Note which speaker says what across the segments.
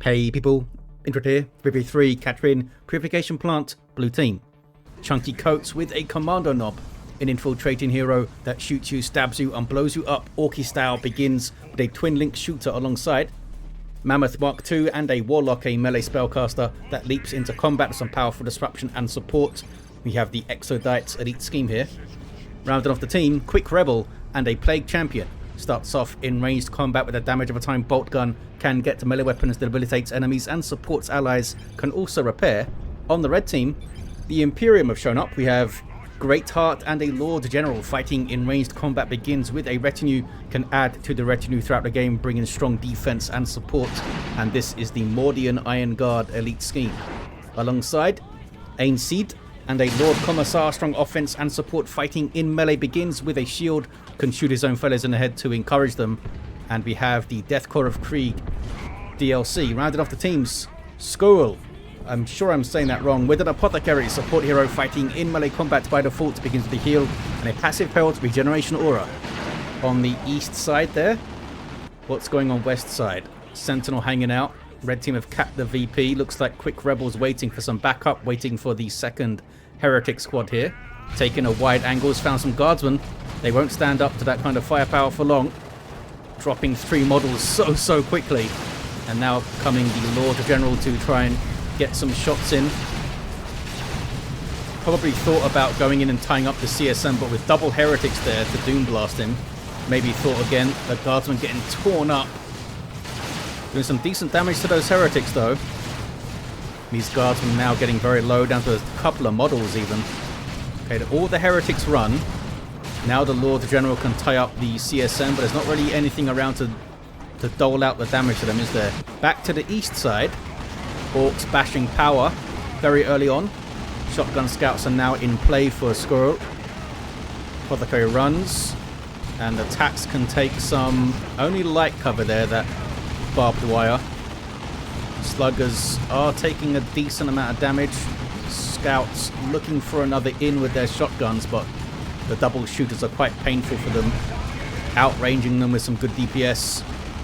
Speaker 1: Hey people, intro here, 3v3, Catherine, Purification Plant, blue team. ChunkyCoates with a Commando knob, an infiltrating hero that shoots you, stabs you and blows you up Orky style, begins with a twin link shooter alongside MammothMKII and a Warlock, a melee spellcaster that leaps into combat with some powerful disruption and support. We have the Exodite's elite scheme here. Rounding off the team, quickrebel and a Plague Champion. Starts off in ranged combat with a damage of a time bolt gun, can get to melee weapons, debilitates enemies and supports allies, can also repair. On the red team, the Imperial have shown up. We have Greatheart and a Lord General fighting in ranged combat, begins with a retinue, can add to the retinue throughout the game, bringing strong defense and support. And this is the Mordian Iron Guard elite scheme. Alongside, Aensidh and a Lord Commissar, strong offense and support, fighting in melee, begins with a shield, can shoot his own fellows in the head to encourage them. And we have the Deathcore of Krieg DLC. Rounded off the teams, Sköhel, I'm sure I'm saying that wrong, with an Apothecary, support hero fighting in melee combat by default, begins with a heal and a passive health regeneration aura. On the east side there, what's going on west side? Sentinel hanging out. Red team have capped the VP. Looks like quickrebel's waiting for some backup, waiting for the second heretic squad here. Taking a wide angles, found some guardsmen. They won't stand up to that kind of firepower for long. Dropping 3 models so quickly. And now coming the Lord General to try and get some shots in. Probably thought about going in and tying up the CSM, but with double heretics there to doom blast him. Maybe thought again. The guardsman getting torn up. Doing some decent damage to those heretics though. These guardsmen now getting very low, down to a couple of models even. Okay, all the heretics run. Now the Lord General can tie up the CSM, but there's not really anything around to dole out the damage to them, is there? Back to the east side. Orks bashing power very early on. Shotgun scouts are now in play for Sköhel. Apothecary runs. And attacks can take some only light cover there, that barbed wire. Sluggers are taking a decent amount of damage. Scouts looking for another in with their shotguns, but the double shooters are quite painful for them. Outranging them with some good DPS.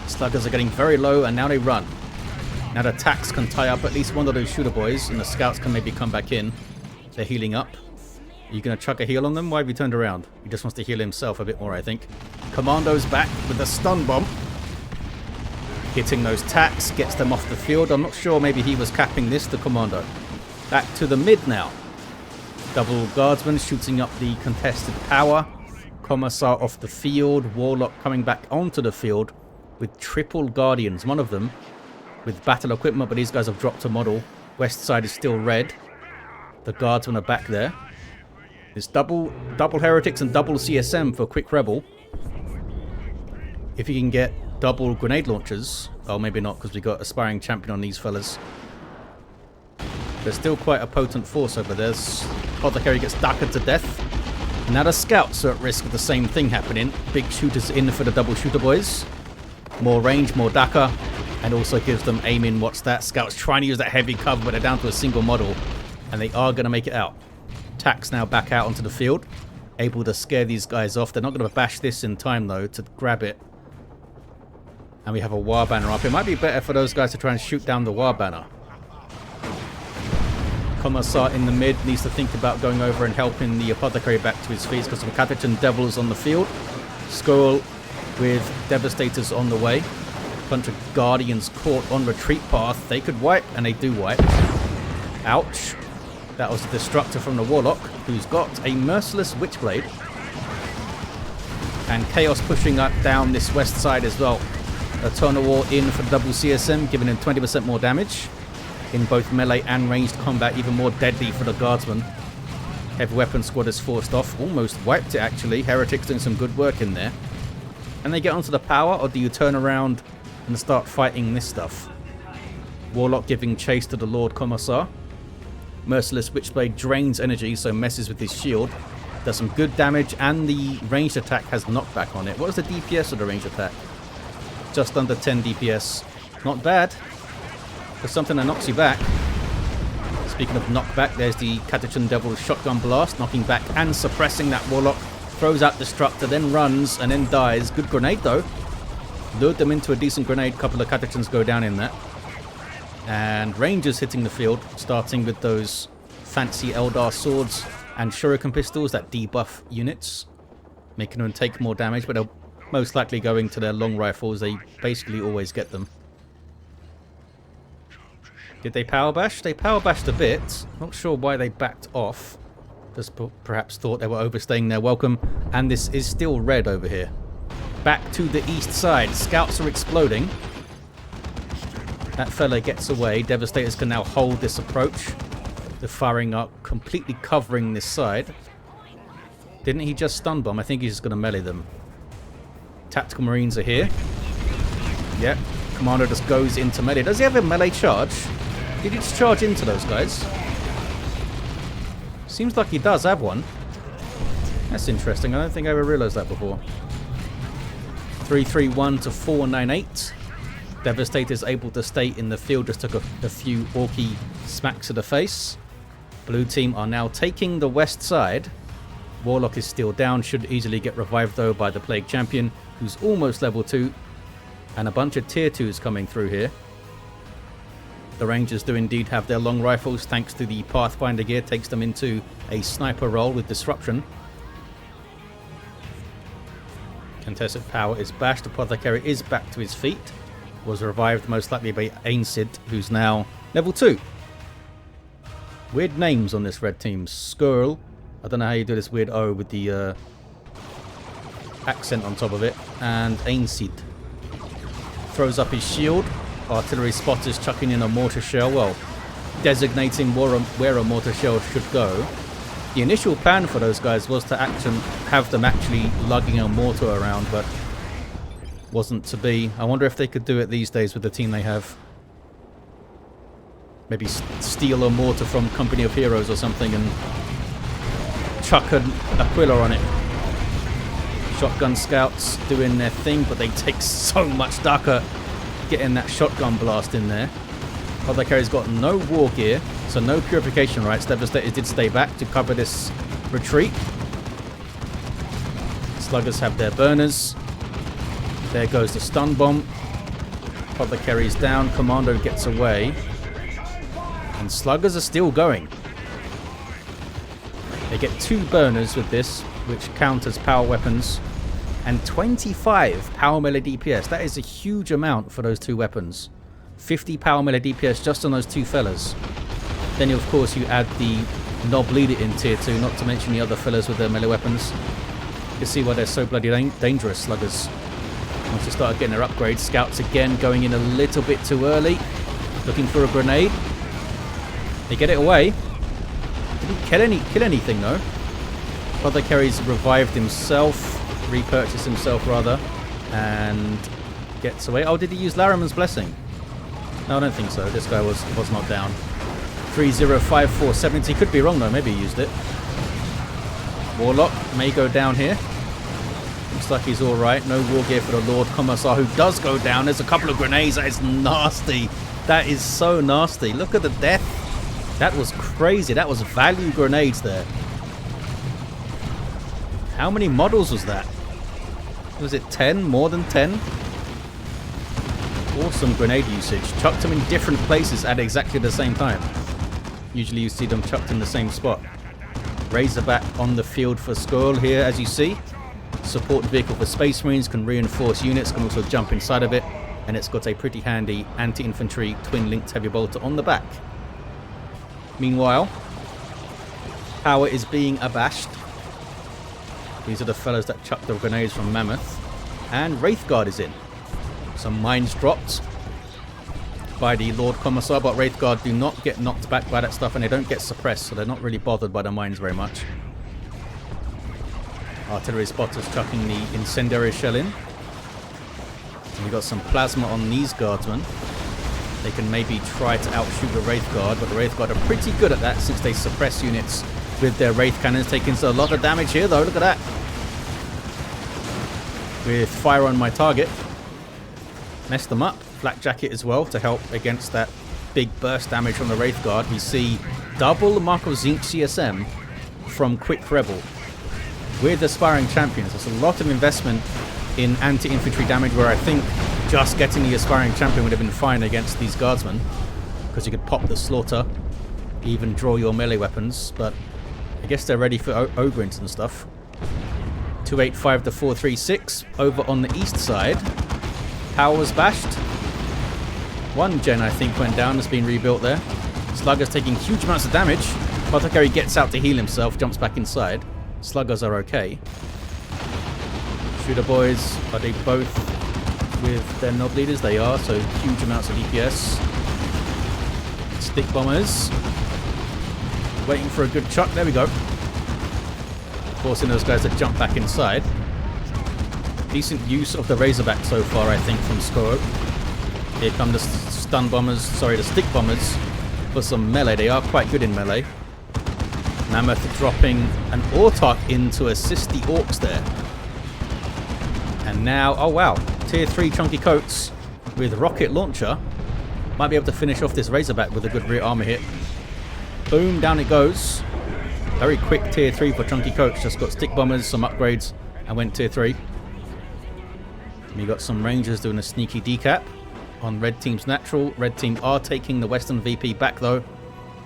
Speaker 1: Sluggers are getting very low and now they run. Now the attacks can tie up at least one of those shooter boys and the scouts can maybe come back in. They're healing up. Are you going to chuck a heal on them? Why have you turned around? He just wants to heal himself a bit more, I think. Commando's back with a stun bomb. Hitting those tacks, gets them off the field. I'm not sure, maybe he was capping this, the Commando. Back to the mid now. Double guardsman shooting up the contested power. Commissar off the field. Warlock coming back onto the field with triple guardians. One of them with battle equipment, but these guys have dropped a model. West side is still red. The guardsmen are back there. It's double heretics and double CSM for quickrebel. If you can get double grenade launchers. Oh, maybe not, because we got aspiring champion on these fellas. There's still quite a potent force over there. Apothecary gets duckered to death. Now the scouts are at risk of the same thing happening. Big shooters in for the double shooter boys. More range, more Daka, and also gives them aim in. What's that? Scouts trying to use that heavy cover, but they're down to a single model, and they are going to make it out. Tax now back out onto the field, able to scare these guys off. They're not going to bash this in time though to grab it. And we have a war banner up. It might be better for those guys to try and shoot down the war banner. Commissar in the mid needs to think about going over and helping the Apothecary back to his feet, because some Catechin Devils on the field. Sköhel with Devastators on the way. Bunch of Guardians caught on retreat path. They could wipe, and they do wipe. Ouch. That was the Destructor from the Warlock, who's got a Merciless Witchblade. And Chaos pushing up down this west side as well. Eternal War in for the double CSM, giving him 20% more damage. In both melee and ranged combat, even more deadly for the Guardsman. Heavy Weapon Squad is forced off. Almost wiped it, actually. Heretics doing some good work in there. And they get onto the power, or do you turn around and start fighting this stuff? Warlock giving chase to the Lord Commissar. Merciless Witchblade drains energy, so messes with his shield. Does some good damage, and the ranged attack has knockback on it. What is the DPS of the ranged attack? Just under 10 DPS. Not bad. For something that knocks you back. Speaking of knockback, there's the Catechin Devil's shotgun blast, knocking back and suppressing that Warlock. Throws out Destructor, then runs, and then dies. Good grenade, though. Lured them into a decent grenade. Couple of Catechins go down in that. And Rangers hitting the field, starting with those fancy Eldar swords and shuriken pistols that debuff units, making them take more damage, but they'll most likely go into their long rifles. They basically always get them. Did they power bash? They power bashed a bit. Not sure why they backed off. Just perhaps thought they were overstaying their welcome. And this is still red over here. Back to the east side. Scouts are exploding. That fella gets away. Devastators can now hold this approach. The firing arc completely covering this side. Didn't he just stun bomb? I think he's just going to melee them. Tactical Marines are here. Yep. Commando just goes into melee. Does he have a melee charge? Did he just charge into those guys? Seems like he does have one. That's interesting. I don't think I ever realized that before. 331 to 498. Devastator's able to stay in the field. Just took a few orky smacks to the face. Blue team are now taking the west side. Warlock is still down. Should easily get revived though by the Plague Champion, who's almost level 2. And a bunch of tier 2s coming through here. The Rangers do indeed have their long rifles, thanks to the Pathfinder gear. Takes them into a sniper role with disruption. Contested power is bashed. Apothecary is back to his feet. Was revived most likely by Aensidh, who's now level 2. Weird names on this red team. Sköhel. I don't know how you do this weird O with the accent on top of it. And Aensidh. Throws up his shield. Artillery spotters chucking in a mortar shell. Well, designating where a mortar shell should go. The initial plan for those guys was to have them actually lugging a mortar around, but wasn't to be. I wonder if they could do it these days with the team they have. Maybe steal a mortar from Company of Heroes or something and chuck an Aquila on it. Shotgun scouts doing their thing, but they take so much Daka getting that shotgun blast in there. Apothecary's got no war gear, so no purification rights. Devastators did stay back to cover this retreat. Sluggers have their burners. There goes the stun bomb. Apothecary's down. Commando gets away. And Sluggers are still going. They get 2 burners with this, which count as power weapons. And 25 power melee DPS. That is a huge amount for those 2 weapons. 50 power melee DPS just on those 2 fellas. Then, of course, you add the Nob Leader in tier 2, not to mention the other fellas with their melee weapons. You can see why they're so bloody dangerous, Sluggers. Once they start getting their upgrades, Scouts again going in a little bit too early. Looking for a grenade. They get it away. Didn't kill anything, though. Apothecary's revived himself. Repurchase himself rather, and gets away. Oh, did he use Lariman's Blessing? No, I don't think so. This guy was not down. 305470. Could be wrong though. Maybe he used it. Warlock may go down here. Looks like he's all right. No war gear for the Lord Commissar, who does go down. There's a couple of grenades. That is nasty. That is so nasty. Look at the death. That was crazy. That was value grenades there. How many models was that? Was it 10? More than 10? Awesome grenade usage. Chucked them in different places at exactly the same time. Usually you see them chucked in the same spot. Razorback on the field for Sköhel here, as you see. Support vehicle for Space Marines, can reinforce units, can also jump inside of it. And it's got a pretty handy anti-infantry twin-linked heavy bolter on the back. Meanwhile, power is being abashed. These are the fellows that chucked the grenades from Mammoth. And Wraithguard is in. Some mines dropped by the Lord Commissar, but Wraithguard do not get knocked back by that stuff, and they don't get suppressed, so they're not really bothered by the mines very much. Artillery spotters chucking the incendiary shell in. And we've got some plasma on these guardsmen. They can maybe try to outshoot the Wraithguard, but the Wraithguard are pretty good at that since they suppress units with their Wraith cannons, taking a lot of damage here though. Look at that. With fire on my target. Messed them up. Flak Jacket as well to help against that big burst damage from the Wraithguard. We see double Marco Zinc CSM from quickrebel with Aspiring Champions. There's a lot of investment in anti-infantry damage, where I think just getting the Aspiring Champion would have been fine against these guardsmen. because you could pop the slaughter, even draw your melee weapons, but I guess they're ready for Ogryns and stuff. 285 to 436 over on the east side. Power was bashed. One gen, I think, went down. Has been rebuilt there. Slugger's taking huge amounts of damage. Apothecary gets out to heal himself, jumps back inside. Sluggers are okay. Shooter boys, are they both with their knob leaders? They are, so huge amounts of DPS. Stick bombers. Waiting for a good chuck. There we go. Forcing those guys to jump back inside. Decent use of the Razorback so far, I think, from Sköhel. Here come the stun bombers, sorry, the stick bombers for some melee. They are quite good in melee. Mammoth dropping an Autark in to assist the Orks there. And now, oh wow, tier 3 ChunkyCoates with rocket launcher. Might be able to finish off this Razorback with a good rear armor hit. Boom, down it goes. Very quick tier 3 for ChunkyCoates. Just got stick bombers, some upgrades, and went tier 3. We got some Rangers doing a sneaky decap on red team's natural. Red team are taking the Western VP back though.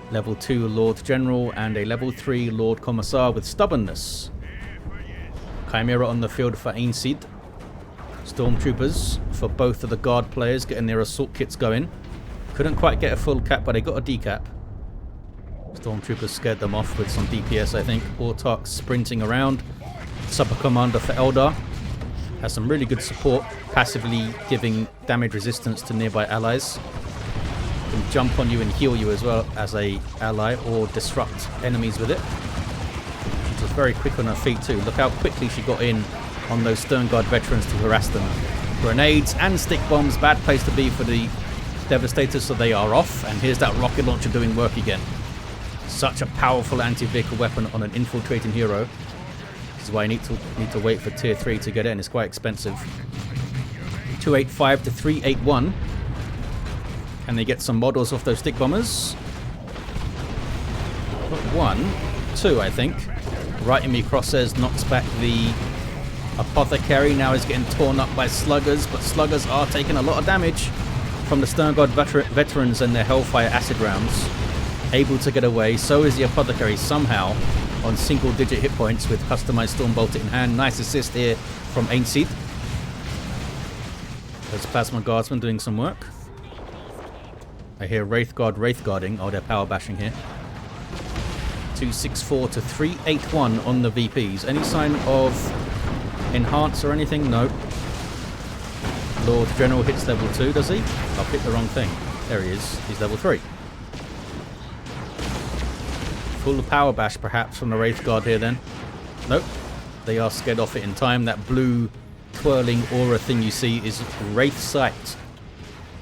Speaker 1: Level 2 Lord General and a level 3 Lord Commissar with stubbornness. Chimera on the field for Aensidh. Stormtroopers for both of the guard players getting their assault kits going. Couldn't quite get a full cap, but they got a decap. Stormtroopers scared them off with some DPS, I think. Autark sprinting around. Super Commander for Eldar. Has some really good support, passively giving damage resistance to nearby allies. Can jump on you and heal you as well as a ally, or disrupt enemies with it. She was very quick on her feet too. Look how quickly she got in on those Stern Guard veterans to harass them. Grenades and stick bombs, bad place to be for the Devastators, so they are off. And here's that rocket launcher doing work again. Such a powerful anti-vehicle weapon on an infiltrating hero. This is why you need to wait for tier 3 to get in. It's quite expensive. 285 to 381. Can they get some models off those stick bombers? Got 1, 2, I think. Right in me crosshairs knocks back the Apothecary. Now is getting torn up by sluggers, but sluggers are taking a lot of damage from the Stern Guard veterans and their Hellfire acid rounds. Able to get away. So is the Apothecary somehow on single-digit hit points with customized Stormbolt in hand. Nice assist here from Aensidh. There's Plasma Guardsmen doing some work. I hear Wraithguarding. Oh, they're power bashing here. 264 to 381 on the VPs. Any sign of enhance or anything? No. Lord General hits level 2, does he? I've hit the wrong thing. There he is. He's level 3. Full power bash perhaps from the Wraith Guard here then. Nope. They are scared off it in time. That blue twirling aura thing you see is Wraith Sight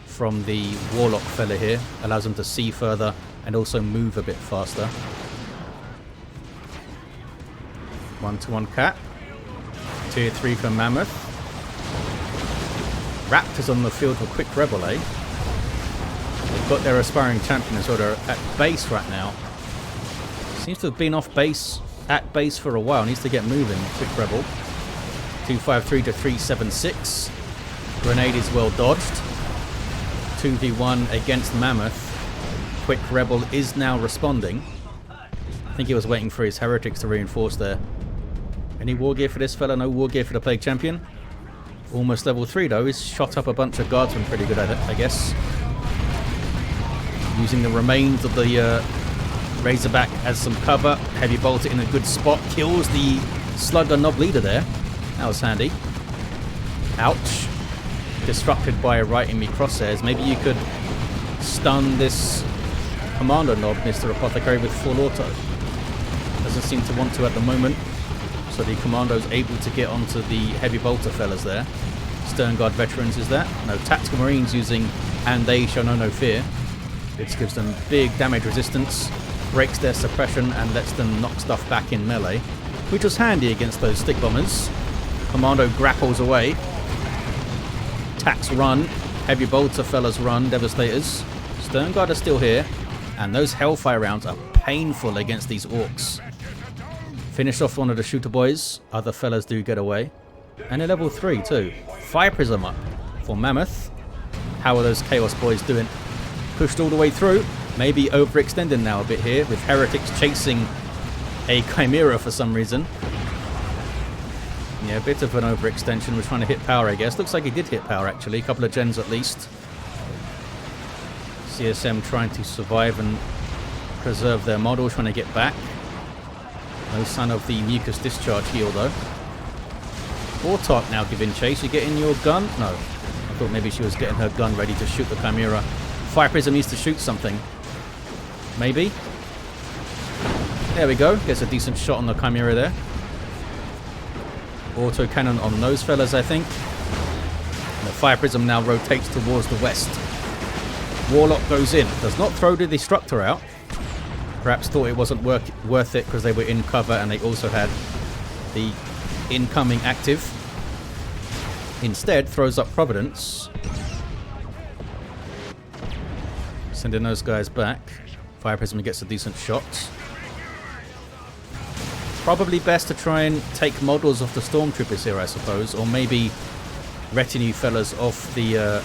Speaker 1: from the Warlock fella here. Allows them to see further and also move a bit faster. 1-to-1 cat. Tier 3 for Mammoth. Raptors on the field for quickrebel, eh? They've got their aspiring champion as well. They're at base right now. Seems to have been at base for a while. Needs to get moving. Quickrebel. 253 to 376. Grenade is well dodged. 2v1 against Mammoth. Quickrebel is now responding. I think he was waiting for his heretics to reinforce there. Any war gear for this fella? No war gear for the Plague Champion. Almost level 3 though. He's shot up a bunch of guardsmen pretty good at it, I guess. Using the remains of the Razorback as some cover. Heavy bolt it in a good spot. Kills the Slugger Knob Leader there. That was handy. Ouch. Disrupted by a right in me crosshairs. Maybe you could stun this Commando Knob, Mr. Apothecary, with full auto. Doesn't seem to want to at the moment. So the Commando's able to get onto the Heavy Bolter fellas there. Stern Guard veterans is that. No, Tactical Marines using And They Shall Know No Fear. Which gives them big damage resistance. Breaks their suppression and lets them knock stuff back in melee, which was handy against those stick bombers. Commando grapples away. Tax run. Heavy bolter fellas run. Devastators. Stern Guard are still here, and those Hellfire rounds are painful against these Orks. Finish off one of the shooter boys. Other fellas do get away, and a level 3 too. Fire Prism up for Mammoth. How are those Chaos boys doing? pushed all the way through. Maybe overextending now a bit here with Heretics chasing a Chimera for some reason. Yeah, a bit of an overextension. We're trying to hit power, I guess. Looks like he did hit power, actually. A couple of gens at least. CSM trying to survive and preserve their model, trying to get back. No sign of the mucus discharge heal, though. Warlock now giving chase. You getting your gun? No. I thought maybe she was getting her gun ready to shoot the Chimera. Fire Prism needs to shoot something. Maybe. There we go. Gets a decent shot on the Chimera there. Auto cannon on those fellas, I think. And the Fire Prism now rotates towards the west. Warlock goes in. Does not throw the Destructor out. Perhaps thought it wasn't worth it because they were in cover and they also had the incoming active. Instead, throws up Providence. Sending those guys back. Fire Prism gets a decent shot. Probably best to try and take models off the Stormtroopers here, I suppose. Or maybe retinue fellas off the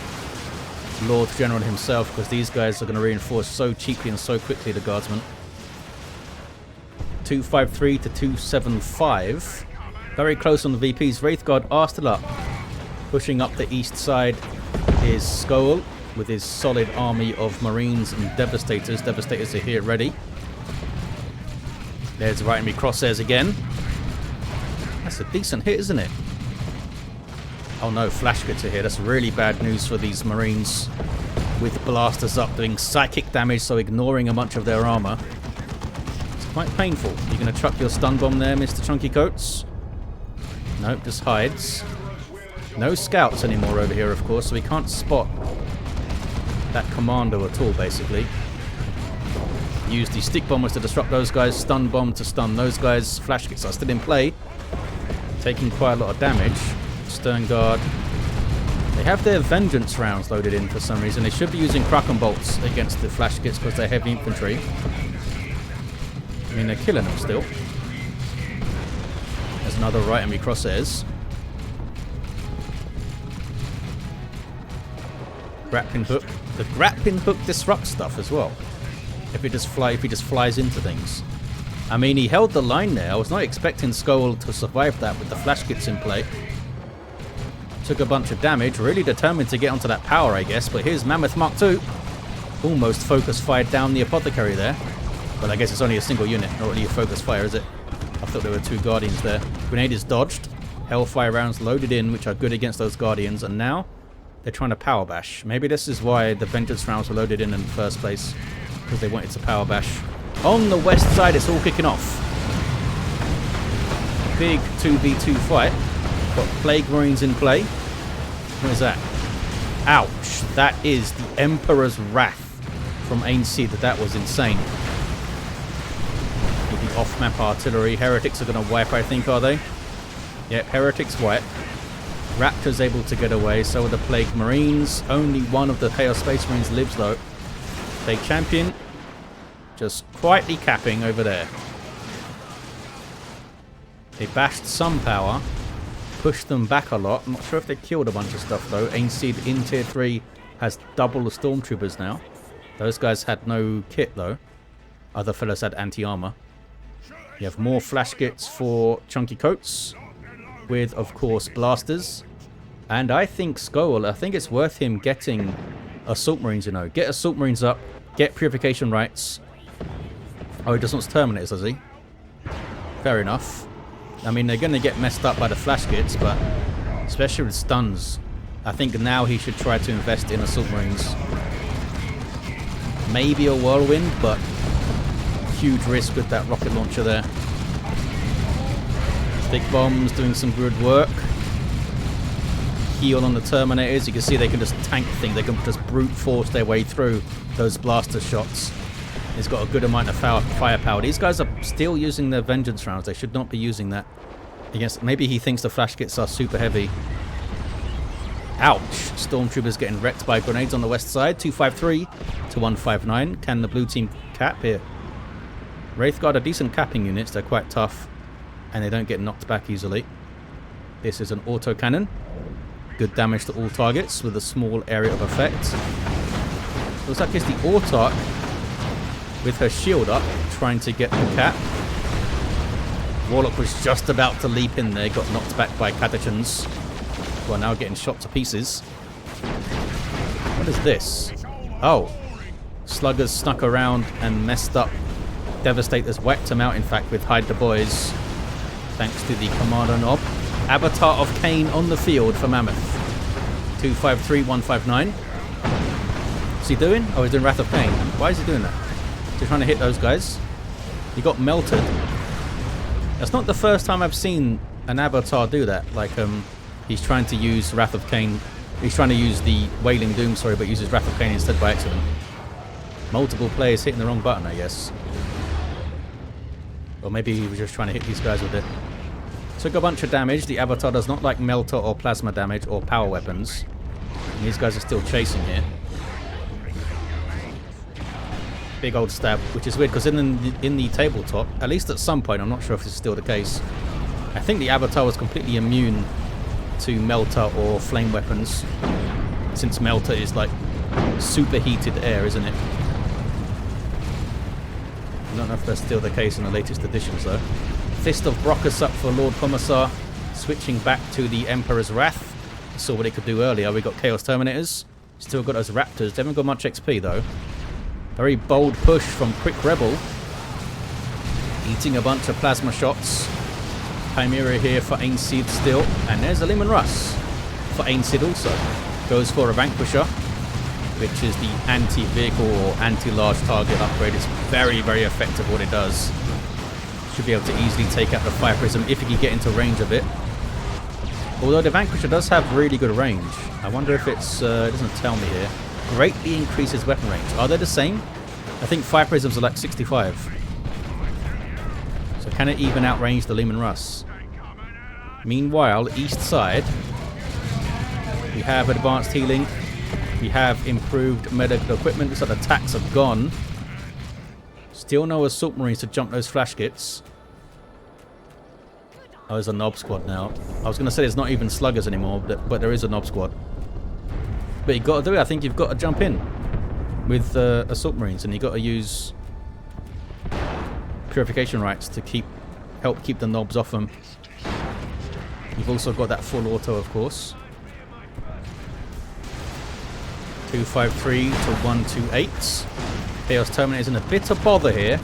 Speaker 1: Lord General himself, because these guys are going to reinforce so cheaply and so quickly, the Guardsmen. 253 to 275. Very close on the VPs. Wraithguard are still up. Pushing up the east side is Sköhel with his solid army of Marines and Devastators. Devastators are here ready. There's right enemy crosshairs again. That's a decent hit, isn't it? Oh no, flash gets are here. That's really bad news for these Marines. With blasters up, doing psychic damage, so ignoring a bunch of their armor. It's quite painful. You're going to chuck your stun bomb there, Mr. ChunkyCoates? Nope, just hides. No scouts anymore over here, of course, so we can't spot that Commando at all, basically. Use the stick bombers to disrupt those guys, stun bomb to stun those guys. Flash kits are still in play, taking quite a lot of damage. Stern Guard. They have their Vengeance rounds loaded in for some reason. They should be using Kraken bolts against the flash kits because they're heavy infantry. I mean, they're killing them still. There's another right enemy crosshairs. Grappling hook. The grappling hook disrupts stuff as well. If he just flies into things. I mean, he held the line there. I was not expecting Sköhel to survive that with the flash kits in play. Took a bunch of damage. Really determined to get onto that power, I guess. But here's MammothMKII. Almost focus fired down the Apothecary there. But I guess it's only a single unit. Not really a focus fire, is it? I thought there were two Guardians there. Grenade is dodged. Hellfire rounds loaded in, which are good against those Guardians. And now they're trying to power bash. Maybe this is why the Vengeance rounds were loaded in the first place. Because they wanted to power bash. On the west side, it's all kicking off. Big 2v2 fight. Got Plague Marines in play. What is that? Ouch. That is the Emperor's Wrath from Aensidh. That was insane. With the off-map artillery. Heretics are going to wipe, I think, are they? Yep, Heretics wipe. Raptor's able to get away. So are the Plague Marines. Only one of the Chaos Space Marines lives, though. Plague Champion. Just quietly capping over there. They bashed some power. Pushed them back a lot. I'm not sure if they killed a bunch of stuff, though. Aensidh in Tier 3 has double the Stormtroopers now. Those guys had no kit, though. Other fellas had anti-armor. You have more flash kits for ChunkyCoates. With, of course, blasters. And I think Sköhel, I think it's worth him getting Assault Marines, you know. Get Assault Marines up. Get Purification Rights. Oh, he just wants Terminators, does he? Fair enough. I mean, they're going to get messed up by the flash kits, but especially with stuns, I think now he should try to invest in Assault Marines. Maybe a Whirlwind, but huge risk with that rocket launcher there. Stick bombs doing some good work. Heal on the Terminators. You can see they can just tank things. They can just brute force their way through those blaster shots. He's got a good amount of firepower. These guys are still using their Vengeance rounds. They should not be using that. Against, maybe he thinks the flash kits are super heavy. Ouch. Stormtroopers getting wrecked by grenades on the west side. 253 to 159. Can the blue team cap here? Wraithguard are decent capping units. They're quite tough. And they don't get knocked back easily. This is an autocannon. Good damage to all targets with a small area of effect. Looks like it's the Autark with her shield up, trying to get the cap. Warlock was just about to leap in there, got knocked back by Catachans, who are now getting shot to pieces. What is this? Oh, Sluggers snuck around and messed up. Devastators wiped him out, in fact, with Hide the Boys, thanks to the Commando knob. Avatar of Cain on the field for Mammoth. 253, 159. What's he doing? Oh, he's doing Wrath of Cain. Why is he doing that? He's trying to hit those guys. He got melted. That's not the first time I've seen an Avatar do that. Like, he's trying to use Wrath of Cain. He's trying to use the Wailing Doom, sorry, but uses Wrath of Cain instead by accident. Multiple players hitting the wrong button, I guess. Or maybe he was just trying to hit these guys with it. Took a bunch of damage. The Avatar does not like Melter or Plasma damage or power weapons. And these guys are still chasing here. Big old stab, which is weird because in the tabletop, at least at some point, I'm not sure if this is still the case, I think the Avatar was completely immune to Melter or flame weapons, since Melter is like superheated air, isn't it? I don't know if that's still the case in the latest editions though. Fist of Brockus up for Lord Commissar, switching back to the Emperor's Wrath. Saw what it could do earlier. We got Chaos Terminators, still got those Raptors. They haven't got much XP though. Very bold push from quickrebel, eating a bunch of plasma shots. Chimera here for Aensidh still, and there's a Leman Russ for Aensidh also. Goes for a Vanquisher, which is the anti-vehicle or anti-large target upgrade. It's very, very effective what it does. Should be able to easily take out the Fire Prism if you can get into range of it. Although the Vanquisher does have really good range. I wonder if it's, it doesn't tell me here. Greatly increases weapon range. Are they the same? I think Fire Prisms are like 65. So can it even outrange the Leman Russ? Meanwhile, east side, we have advanced healing. We have improved medical equipment. Looks like the attacks are gone. Still no Assault Marines to jump those flash kits. Oh, there's a Nob Squad now. I was going to say there's not even Sluggers anymore, but there is a Nob Squad. But you've got to do it. I think you've got to jump in with Assault Marines, and you've got to use Purification Rites to help keep the knobs off them. You've also got that full auto, of course. 253 to 128. Chaos Terminator's in a bit of bother here.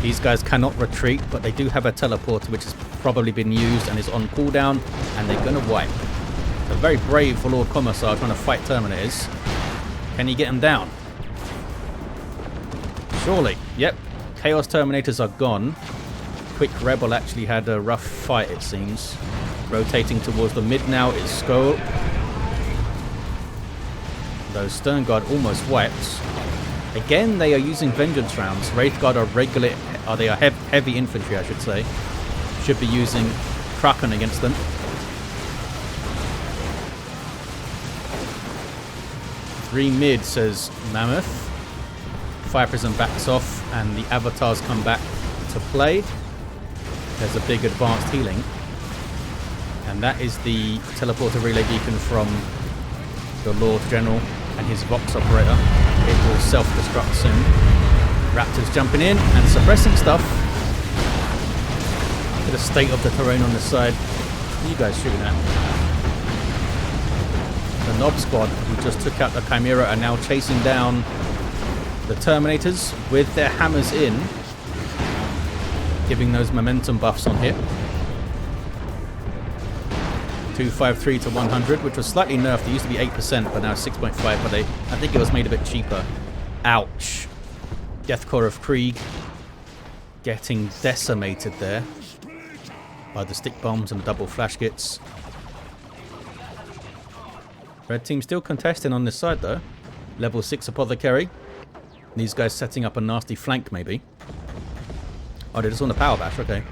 Speaker 1: These guys cannot retreat, but they do have a teleporter which has probably been used and is on cooldown, and they're going to wipe. So very brave for Lord Commissar trying to fight Terminators. Can he get him down? Surely. Yep. Chaos Terminators are gone. Quickrebel actually had a rough fight, it seems. Rotating towards the mid now is Sköhel. Though Stern Guard almost wiped. Again, they are using Vengeance rounds. Wraith Guard are regular, they are heavy infantry, I should say. Should be using Kraken against them. Three mid, says Mammoth. Fire Prism backs off, and the Avatars come back to play. There's a big advanced healing. And that is the teleporter relay beacon from the Lord General and his Vox operator. It will self-destruct soon. Raptors jumping in and suppressing stuff. Look at the state of the terrain on this side. What are you guys shooting at? The Nob Squad, who just took out the Chimera, are now chasing down the Terminators with their hammers in, giving those momentum buffs on hit. 253 to 100, which was slightly nerfed. It used to be 8%, but now 6.5. But I think it was made a bit cheaper. Ouch. Deathcore of Krieg getting decimated there by the stick bombs and the double flash kits. Red team still contesting on this side though. Level 6 Apothecary. These guys setting up a nasty flank maybe. Oh, they just want a power bash, okay.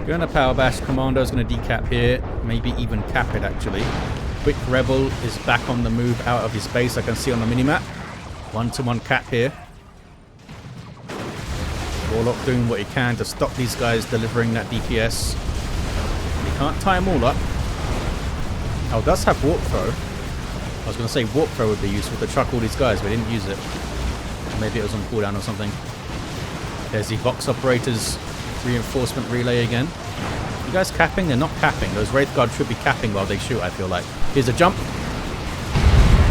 Speaker 1: Going to power bash, Commando's going to decap here, maybe even cap it actually. Quickrebel is back on the move out of his base, I can see on the minimap. 1-to-1 cap here. Warlock doing what he can to stop these guys delivering that DPS. He can't tie them all up. Oh, does have warp throw. was going to say warp throw would be useful to chuck all these guys, but I didn't use it. Maybe it was on cooldown or something. There's the Vox Operators reinforcement relay again. You guys capping? They're not capping. Those Wraith Guards should be capping while they shoot, I feel like. Here's a jump.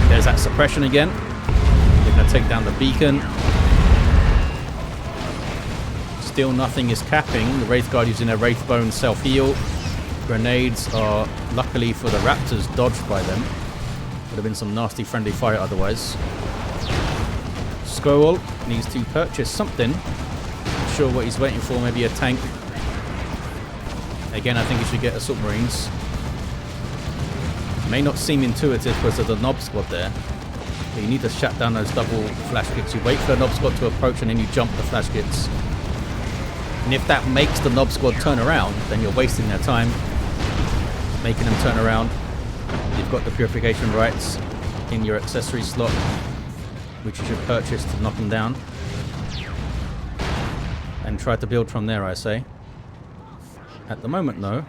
Speaker 1: There's that suppression again. They're going to take down the beacon. Still nothing is capping. The Wraith Guard using their Wraith Bone self-heal. Grenades are, luckily for the Raptors, dodged by them. Would have been some nasty friendly fire otherwise. Sköhel needs to purchase something. Not sure what he's waiting for. Maybe a tank. Again, I think he should get Assault Marines. May not seem intuitive because of the Nob Squad there. But you need to shut down those double flash kits. You wait for the Nob Squad to approach and then you jump the flash kits. And if that makes the Nob Squad turn around, then you're wasting their time making them turn around. You've got the Purification Rights in your accessory slot, which you should purchase to knock them down. And try to build from there, I say. At the moment, though,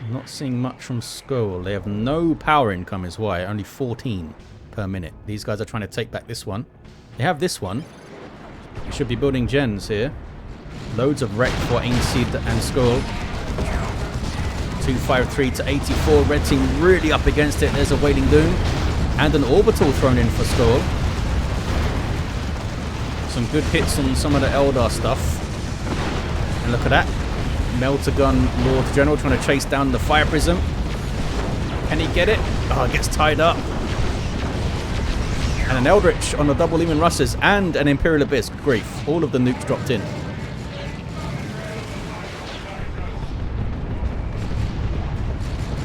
Speaker 1: I'm not seeing much from Sköhel. They have no power income is why. Only 14 per minute. These guys are trying to take back this one. They have this one. You should be building gens here. Loads of wreck for Aensidh and Sköhel. 253 to 84. Red team really up against it. There's a Wailing Doom. And an Orbital thrown in for Sköhel. Some good hits on some of the Eldar stuff. And look at that. Melter Gun Lord General trying to chase down the Fire Prism. Can he get it? Oh, it gets tied up. And an Eldritch on the double Leman Russes and an Imperial Abyss. Grief. All of the nukes dropped in.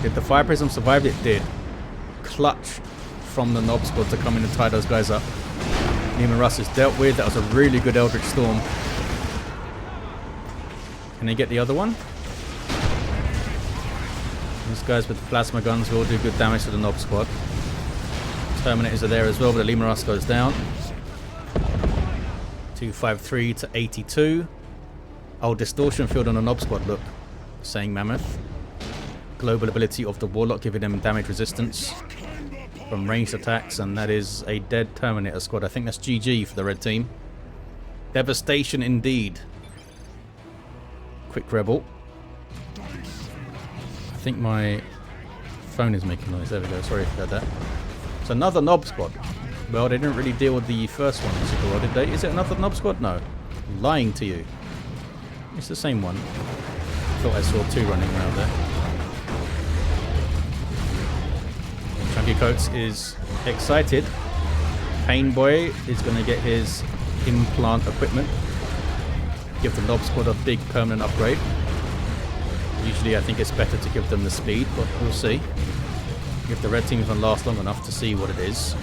Speaker 1: Did the Fire Prism survive? It did. Clutch from the Nob Squad to come in and tie those guys up. Leman Russ is dealt with. That was a really good Eldritch Storm. Can they get the other one? These guys with the plasma guns will do good damage to the Nob Squad. Terminators are there as well, but the Leman Russ goes down. 253 to 82. Oh, Distortion Field on the Nob Squad, look. Saying Mammoth. Global ability of the Warlock, giving them damage resistance from ranged attacks, and that is a dead Terminator squad. I think that's GG for the red team. Devastation indeed. Quickrebel. I think my phone is making noise. There we go. Sorry if you heard that. It's another Nob Squad. Well, they didn't really deal with the first one super well, did they? Is it another Nob Squad? No. I'm lying to you. It's the same one. I thought I saw two running around there. ChunkyCoates is excited. Pain Boy is going to get his implant equipment. Give the Nob Squad a big permanent upgrade. Usually I think it's better to give them the speed, but we'll see. If the red team can last long enough to see what it is.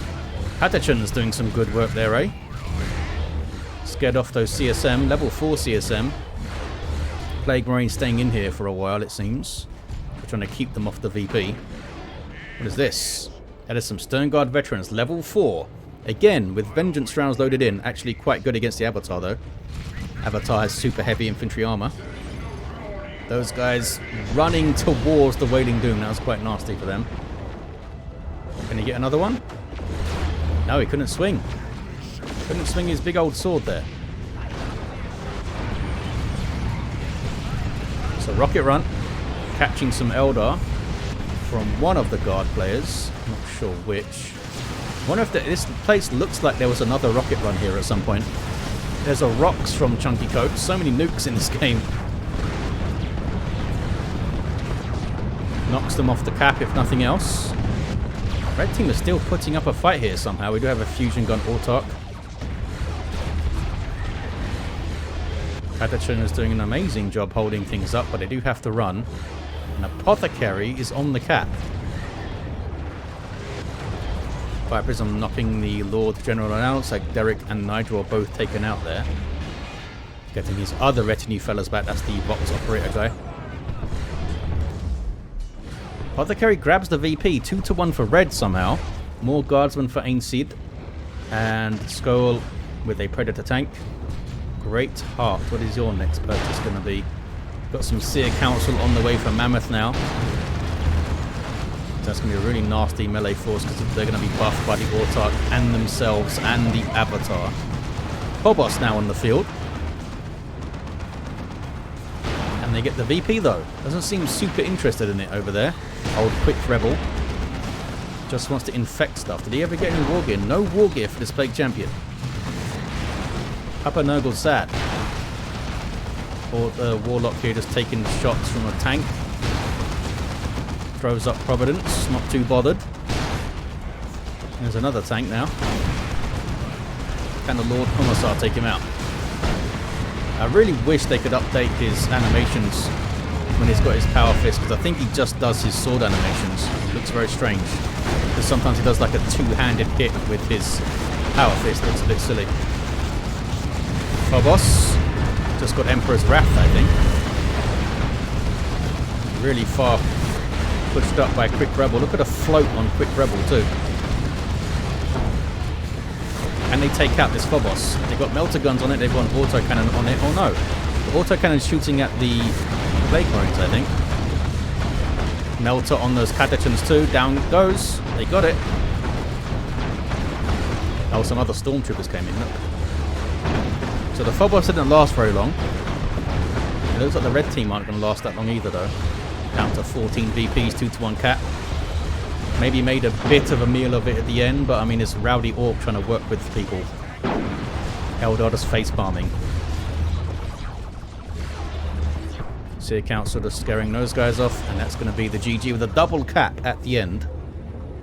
Speaker 1: Hatachan's doing some good work there, eh? Scared off those CSM, level 4 CSM. Plague Marine staying in here for a while, it seems. We're trying to keep them off the VP. What is this? That is some Sternguard veterans, level 4. Again, with Vengeance rounds loaded in. Actually quite good against the Avatar, though. Avatar has super heavy infantry armor. Those guys running towards the Wailing Doom. That was quite nasty for them. Can he get another one? No, he couldn't swing. Couldn't swing his big old sword there. So rocket run. Catching some Eldar from one of the guard players. Not sure which. I wonder if this place looks like there was another rocket run here at some point. There's a rocks from ChunkyCoates. So many nukes in this game. Knocks them off the cap if nothing else. Red team is still putting up a fight here somehow. We do have a fusion gun autark. Hatachan is doing an amazing job holding things up, but they do have to run. An Apothecary is on the cap. Fire Prism knocking the Lord General out. Looks like Derek and Nigel are both taken out there. Getting his other retinue fellas back. That's the Vox Operator guy. Apothecary grabs the VP. 2-1 for red somehow. More guardsmen for Aensidh. And Sköhel with a Predator tank. Great Heart. What is your next purchase going to be? Got some Seer Council on the way for Mammoth now. That's going to be a really nasty melee force because they're going to be buffed by the Autarch and themselves and the Avatar. Phobos now on the field. And they get the VP though. Doesn't seem super interested in it over there. Old Quick Rebel. Just wants to infect stuff. Did he ever get any war gear? No war gear for this Plague Champion. Papa Nurgle's sad. Or the Warlock here just taking shots from a tank. Throws up Providence, not too bothered. There's another tank now. Can the Lord Commissar take him out? I really wish they could update his animations when he's got his power fist, because I think he just does his sword animations. It looks very strange. Because sometimes he does like a two-handed hit with his power fist. Looks a bit silly. Phobos just got Emperor's Wrath, I think. Really far pushed up by Quick Rebel. Look at a float on Quick Rebel too. And they take out this Phobos. They've got melter guns on it, they've got an autocannon on it. Oh no. The autocannon's shooting at the Plague Marines, I think. Melter on those Catachans too. Down it goes. They got it. Oh, some other stormtroopers came in. Look. So the Phobos didn't last very long. It looks like the red team aren't going to last that long either though. Down to 14 VPs, 2-to-1 cap. Maybe made a bit of a meal of it at the end, but I mean it's rowdy Orc trying to work with people. Eldar just face palming. Seer Count sort of scaring those guys off, and that's going to be the GG with a double cap at the end.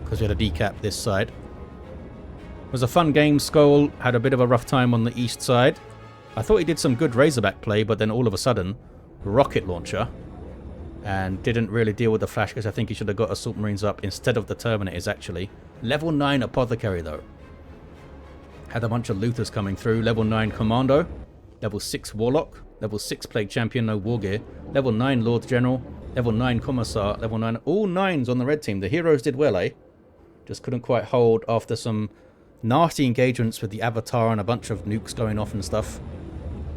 Speaker 1: Because we had a decap this side. It was a fun game. Sköhel had a bit of a rough time on the east side. I thought he did some good Razorback play, but then all of a sudden, rocket launcher. And didn't really deal with the flash because I think he should have got Assault Marines up instead of the Terminators actually. Level 9 Apothecary though. Had a bunch of looters coming through. Level 9 Commando. Level 6 Warlock. Level 6 Plague Champion, no war gear. Level 9 Lord General. Level 9 Commissar. Level 9. All 9s on the red team. The heroes did well, eh? Just couldn't quite hold after some nasty engagements with the Avatar and a bunch of nukes going off and stuff.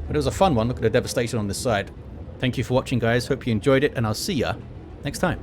Speaker 1: But it was a fun one. Look at the devastation on this side. Thank you for watching, guys. Hope you enjoyed it, and I'll see ya next time.